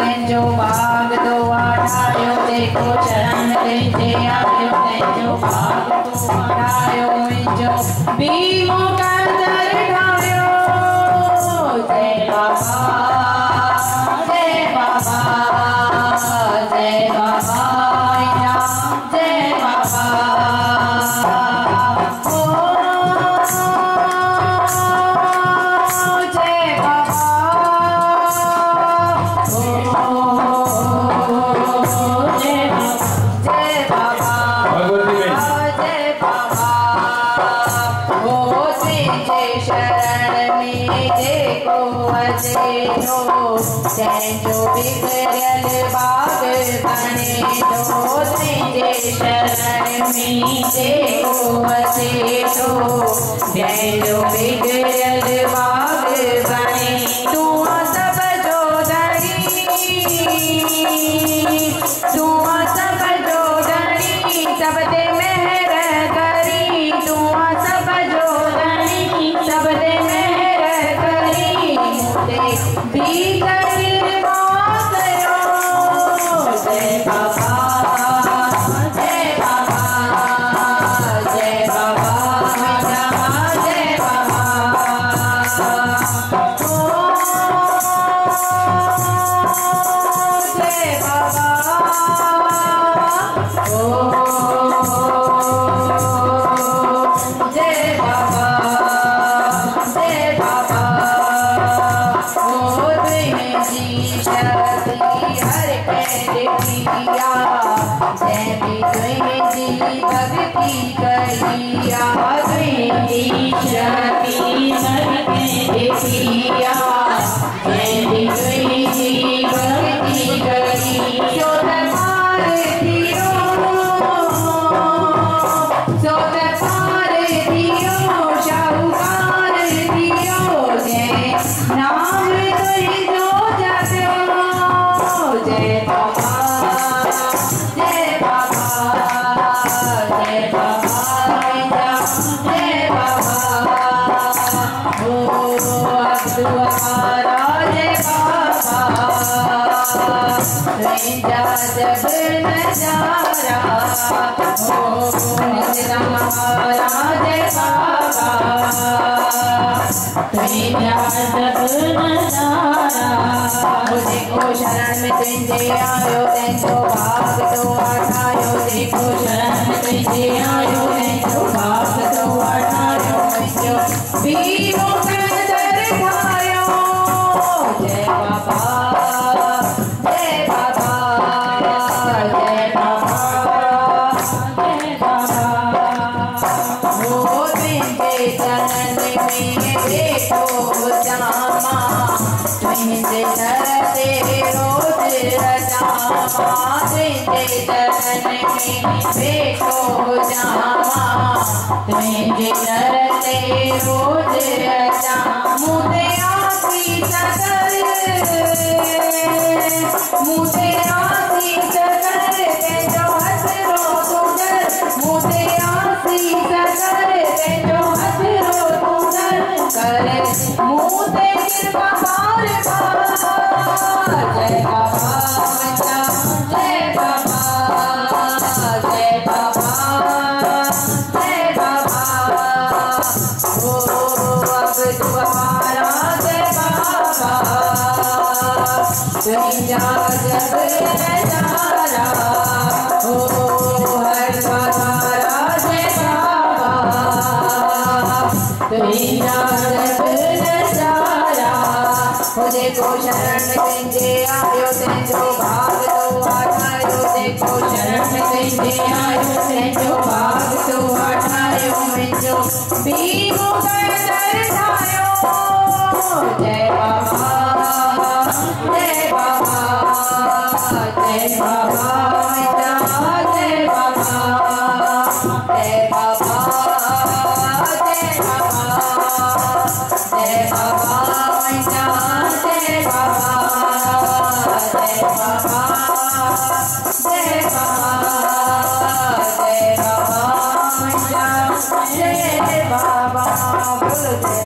तेंजो भाग दो आयो देखो शरण तेंजे आयो तेंजो भाग दो आयो मुझो भीमो कंदर ढायो जय बाबा जय बाबा जय बाबा जय बाबा तेंजो बिगड़ल बाग बने दो तेंजे शरण में देखो वसे दो तेंजो बिगड़ल बाग बने तू सब जो धड़ी तू सब जो धड़ी सब दे मेहर करी तू सब जो धड़ी सब दे मेहर करी भी भक्ति करिया भक्ति करी शाहूकार दियो जय नाम तुझो जपो जय बाबा जय बाबा जय बाबा जय बाबा ओ अब्दुआरा जय बाबा जब नजारा ओ निराला जय बाबा जब नजारा देखो शरण में तुझे आयो तेंजो भाग दो आयो देखो शरण में तुझे आयो तेंजो भाग दो आयो मुझो भीमो कंदर ढायो जय बाबा जय बाबा जय बाबा जय बाबा ओ तेंजे चरण में देखो जामा तुझे धरते रोज रजामा तुझे चरण में देखो जामा तुझे धरते रोज रजामा मुझे आशीष कर मुझे आशीष कर तेंजो हसरो तुझर मुझे आशीष कर तेंजो हसरो तुझर कर मुझे कृपा बार जय बाबा जय बाबा जय बाबा जय बाबा ओ अब तुम्हारा जय बाबा तुझा जब नजारा ओ हर तुम्हारा जय बाबा तुझा जब नजारा देखो शरण में तेंजे आयो तेंजो भाग दो आयो देखो शरण में तेंजे आयो तेंजो भाग दो आयो मुझो भीमो कंदर ढायो जय बाबा जय बाबा जय बाबा जय बाबा जय बाबा जय बाबा जय बाबा